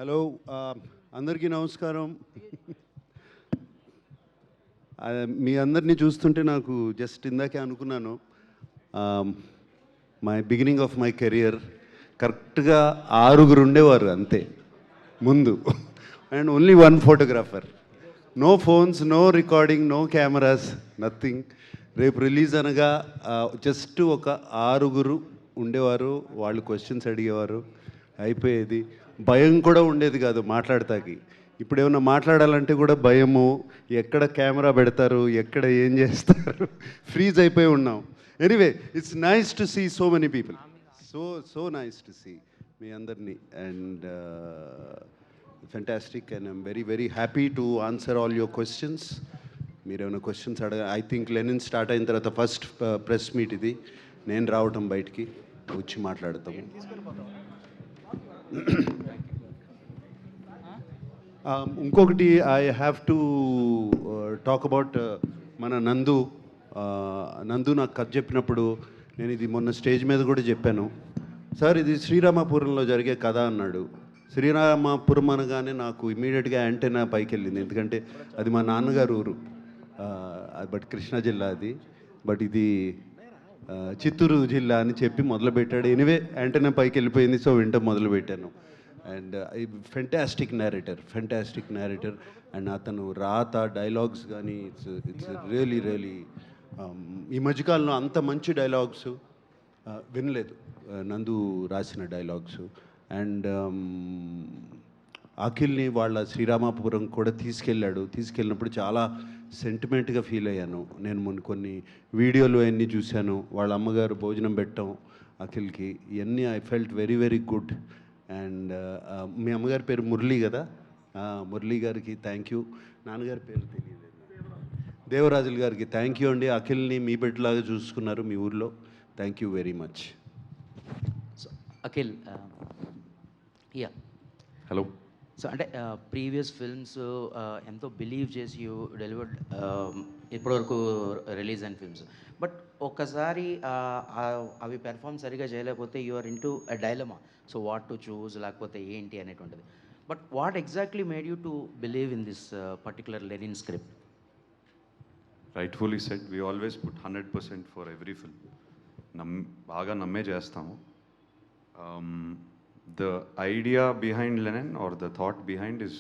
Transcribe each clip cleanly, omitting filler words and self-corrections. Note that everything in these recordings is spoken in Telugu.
హలో, అందరికీ నమస్కారం. మీ అందరినీ చూస్తుంటే నాకు జస్ట్ ఇందాకే అనుకున్నాను, my beginning of my career కరెక్ట్గా 6 ఉండేవారు అంతే ముందు, and only 1 photographer. No phones, no recording, no cameras, nothing. రేపు రిలీజ్ అనగా జస్ట్ ఒక 6 ఉండేవారు. వాళ్ళు క్వశ్చన్స్ అడిగేవారు, అయిపోయేది. భయం కూడా ఉండేది కాదు మాట్లాడతాకి. ఇప్పుడు ఏమన్నా మాట్లాడాలంటే కూడా భయము, ఎక్కడ కెమెరా పెడతారు, ఎక్కడ ఏం చేస్తారు, ఫ్రీజ్ అయిపోయి ఉన్నాం. Anyway, it's nice to see so many people, so nice to see మీ అందరినీ, and fantastic, and I'm very very happy to answer all your questions. మీరు ఏమైనా questions I think Lenin start అయిన తర్వాత ఫస్ట్ ప్రెస్ మీట్ ఇది. నేను రావటం బయటికి వచ్చి మాట్లాడతాము. ఇంకొకటి I have to talk about మన నందు. నాకు కథ చెప్పినప్పుడు నేను ఇది మొన్న స్టేజ్ మీద కూడా చెప్పాను. సార్, ఇది శ్రీరామపురంలో జరిగే కథ అన్నాడు. శ్రీరామపురం అనగానే నాకు ఇమీడియట్గా యాంటెనా పైకి వెళ్ళింది, ఎందుకంటే అది మా నాన్నగారు ఊరు. బట్ కృష్ణా జిల్లా అది, బట్ ఇది చిత్తూరు జిల్లా అని చెప్పి మొదలుపెట్టాడు. ఎనివే యాంటెనా పైకి వెళ్ళిపోయింది, సో వింట మొదలుపెట్టాను. అండ్ ఫెంటాస్టిక్ నేరేటర్, అండ్ అతను రాత డైలాగ్స్ కానీ ఇట్స్ రియలీ ఈ మధ్యకాలంలో అంత మంచి డైలాగ్స్ వినలేదు, నందు రాసిన డైలాగ్స్. అండ్ అఖిల్ని వాళ్ళ శ్రీరామపురం కూడా తీసుకెళ్ళినప్పుడు చాలా సెంటిమెంట్గా ఫీల్ అయ్యాను. నేను మొన్న కొన్ని వీడియోలు అవన్నీ చూశాను, వాళ్ళ అమ్మగారు భోజనం పెట్టడం అఖిల్కి, ఇవన్నీ I felt very very good. And మీ అమ్మగారి పేరు మురళి కదా, మురళి గారికి థ్యాంక్ యూ. నాన్నగారి పేరు తెలియలేదు, దేవరాజులు గారికి థ్యాంక్ యూ అండి. అఖిల్ని మీ బిడ్డలాగా చూసుకున్నారు మీ ఊర్లో. Thank you very much. So Akhil, yeah hello. So అంటే ప్రీవియస్ ఫిల్మ్స్ ఎంతో బిలీవ్ చేసి యూ డెలివర్డ్ ఇప్పటివరకు రిలీజ్ అయిన ఫిల్మ్స్, బట్ ఒక్కసారి అవి పెర్ఫామ్ సరిగా చేయలేకపోతే you are in to a dilemma. So what to choose, లేకపోతే ఏంటి అనేటువంటిది. But what exactly made you to believe in this particular Lenin script? Rightfully said, we always put 100% for every film. బాగా నమ్మే చేస్తాము. The idea behind Lenin or the thought behind is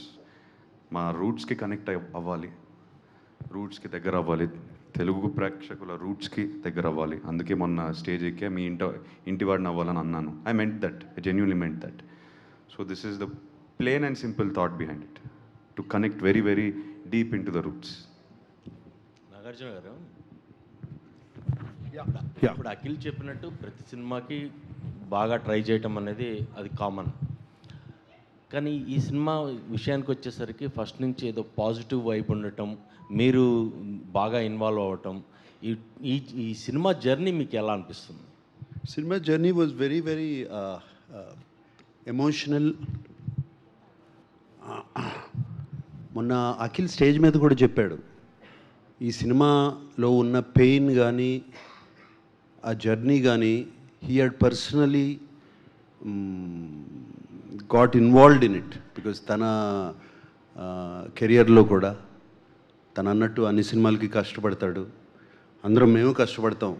మా రూట్స్కి కనెక్ట్ అవ్వాలి, రూట్స్కి దగ్గర అవ్వాలి, తెలుగు ప్రేక్షకుల రూట్స్కి దగ్గర అవ్వాలి. అందుకే మొన్న స్టేజ్ ఎక్కే మీ ఇంటివాడిని అవ్వాలని అన్నాను. I meant that, I genuinely meant that. So this is the plain and simple thought behind it, to connect very very deep in to the roots. Nagarjuna garu, ఇప్పుడు అఖిల్ చెప్పినట్టు ప్రతి సినిమాకి బాగా ట్రై చేయటం అనేది అది కామన్. కానీ ఈ సినిమా విషయానికి వచ్చేసరికి ఫస్ట్ నుంచి ఏదో పాజిటివ్ వైబ్ ఉండటం, మీరు బాగా ఇన్వాల్వ్ అవ్వటం, ఈ సినిమా జర్నీ మీకు ఎలా అనిపిస్తుంది? Cinema journey was very very emotional. మొన్న అఖిల్ స్టేజ్ మీద కూడా చెప్పాడు, ఈ సినిమాలో ఉన్న పెయిన్ కానీ ఆ జర్నీ కానీ he had personally got involved in it, because తన కెరియర్లో కూడా తను అన్నట్టు అన్ని సినిమాలకి కష్టపడతాడు. అందరం మేము కష్టపడతాం,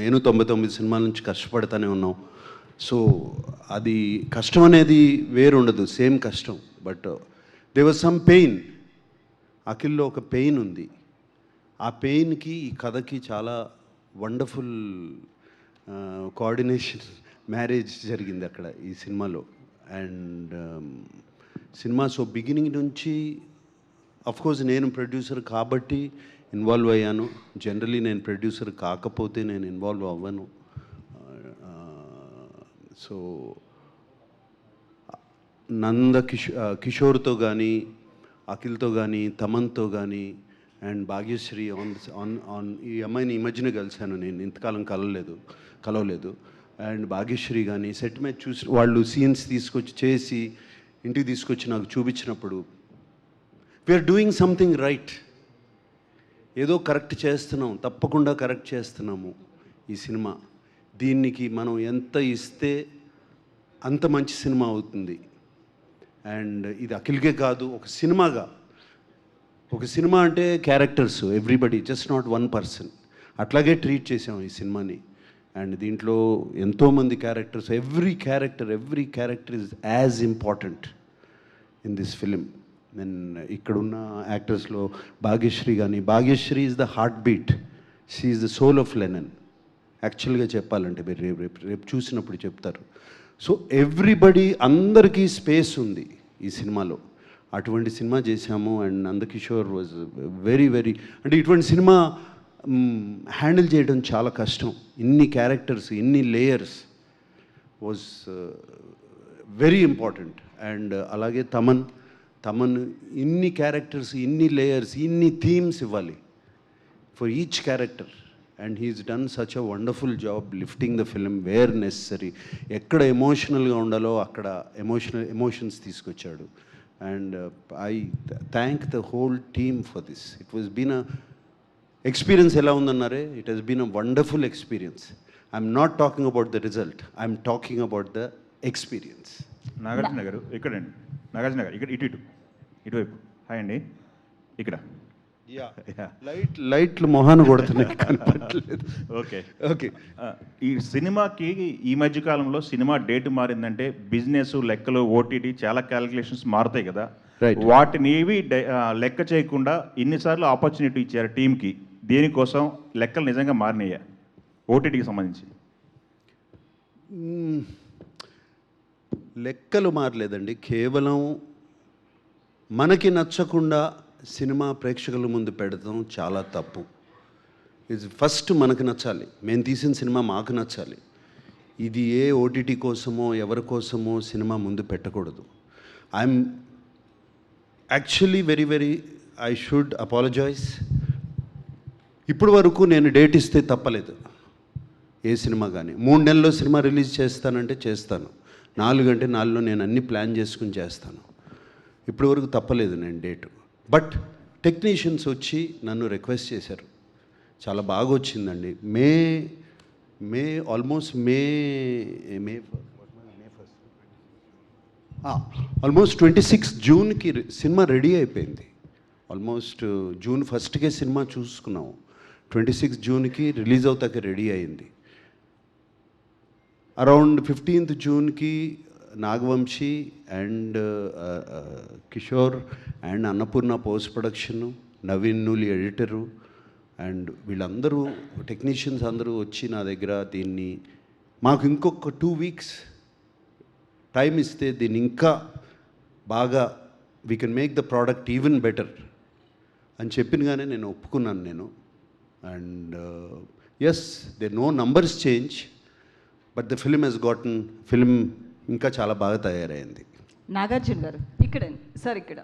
నేను 99 సినిమాల నుంచి కష్టపడతానే ఉన్నాం. సో అది కష్టం అనేది వేరు ఉండదు, సేమ్ కష్టం. But they was some pain. అఖిల్లో ఒక పెయిన్ ఉంది. ఆ పెయిన్కి ఈ కథకి చాలా వండర్ఫుల్ కోఆర్డినేషన్, మ్యారేజ్ జరిగింది అక్కడ ఈ సినిమాలో. అండ్ సినిమా సో బిగినింగ్ నుంచి, అఫ్కోర్స్ నేను ప్రొడ్యూసర్ కాబట్టి ఇన్వాల్వ్ అయ్యాను. జనరలీ నేను ప్రొడ్యూసర్ కాకపోతే నేను ఇన్వాల్వ్ అవ్వను. సో కిషోర్తో కానీ, అఖిల్తో కానీ, తమన్తో కానీ, అండ్ భాగ్యశ్రీ ఆన్ ఈ అమ్మాయిని ఈ మధ్యన కలిశాను, నేను ఇంతకాలం కలవలేదు. అండ్ భాగ్యశ్రీ కానీ సెట్ మీద చూసి వాళ్ళు సీన్స్ తీసుకొచ్చి చేసి ఇంటికి తీసుకొచ్చి నాకు చూపించినప్పుడు, వీఆర్ డూయింగ్ సంథింగ్ రైట్, ఏదో కరెక్ట్ చేస్తున్నాం, తప్పకుండా కరెక్ట్ చేస్తున్నాము ఈ సినిమా. దీనికి మనం ఎంత ఇస్తే అంత మంచి సినిమా అవుతుంది. అండ్ ఇది అఖిల్కే కాదు, ఒక సినిమాగా, ఒక సినిమా అంటే characters, everybody, just not one person, అట్లాగే ట్రీట్ చేసాం ఈ సినిమాని. అండ్ దీంట్లో ఎంతోమంది characters, every character is as important in this film. Then ఇక్కడున్న యాక్టర్స్లో భాగ్యశ్రీ కానీ, Bhagyashree is the heartbeat, she is the soul of Lenin. యాక్చువల్గా చెప్పాలంటే మీరు రేపు చూసినప్పుడు చెప్తారు. సో ఎవ్రీబడి, అందరికీ స్పేస్ ఉంది ఈ సినిమాలో. అటువంటి సినిమా చేశాము. అండ్ నందకిషోర్ వాజ్ వెరీ అంటే ఇటువంటి సినిమా హ్యాండిల్ చేయడం చాలా కష్టం. ఇన్ని క్యారెక్టర్స్, ఇన్ని layers was very important. And అలాగే తమన్ ఇన్ని క్యారెక్టర్స్, ఇన్ని లేయర్స్, ఇన్ని థీమ్స్ ఇవ్వాలి for each character. And he's done such a wonderful job lifting the film where necessary. ఎక్కడ ఎమోషనల్గా ఉండాలో అక్కడ ఎమోషన్స్ తీసుకొచ్చాడు. And I thank the whole team for this. It was been a experience. ఎలా ఉందన్నారే, it has been a wonderful experience. I'm not talking about the result, I'm talking about the experience. Nagarjuna గారు ఇక్కడండి, నాగార్జున గారు ఇక్కడ ఇటువైపు. హాయ్ అండి. ఇక్కడ లైట్లు మొహాన్ని కొడుతున్నాయి, కనపడలేదు. ఓకే. ఈ సినిమాకి ఈ మధ్య కాలంలో సినిమా డేట్ మారిందంటే బిజినెస్, లెక్కలు, ఓటీటీ చాలా క్యాలిక్యులేషన్స్ మారుతాయి కదా. Right. వాటిని ఏవి లెక్క చేయకుండా ఇన్నిసార్లు ఆపర్చునిటీ ఇచ్చారు టీంకి. దేనికోసం లెక్కలు నిజంగా మారినాయా ఓటీటీకి సంబంధించి? లెక్కలు మారలేదండి. కేవలం మనకి నచ్చకుండా సినిమా ప్రేక్షకుల ముందు పెడతాం చాలా తప్పు. ఇది ఫస్ట్ మనకు నచ్చాలి, మేము తీసిన సినిమా మాకు నచ్చాలి. ఇది ఏ ఓటీటీ కోసమో ఎవరి కోసమో సినిమా ముందు పెట్టకూడదు. I'm actually very I should apologise. ఇప్పటి వరకు నేను డేట్ ఇస్తే తప్పలేదు ఏ సినిమా కానీ. 3 నెలల్లో సినిమా రిలీజ్ చేస్తానంటే చేస్తాను, 4 అంటే 4లో నేను అన్ని ప్లాన్ చేసుకుని చేస్తాను. ఇప్పటి వరకు తప్పలేదు నేను డేటు. బట్ టెక్నీషియన్స్ వచ్చి నన్ను రిక్వెస్ట్ చేశారు, చాలా బాగా వచ్చిందండి. ఆల్మోస్ట్ 26 జూన్కి సినిమా రెడీ అయిపోయింది. ఆల్మోస్ట్ జూన్ 1కే సినిమా చూసుకున్నాము, 26 జూన్కి రిలీజ్ అవుతాక రెడీ అయింది. అరౌండ్ 15th జూన్కి Nagavamsi and Kishore and Annapurna post production, Naveen Nooli editor and వీళ్ళందరూ టెక్నీషియన్స్ అందరూ వచ్చి నా దగ్గర దీన్ని మాకు ఇంకొక 2 వీక్స్ టైం ఇస్తే దీన్ని ఇంకా బాగా we can make the product even better అని చెప్పినగానే నేను ఒప్పుకున్నాను నేను. And yes, they know numbers change, but the film ఇంకా చాలా బాగా తయారైంది. నాగార్జున గారు ఇక్కడండి సార్, ఇక్కడ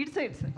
ఇటు సైడ్ సార్.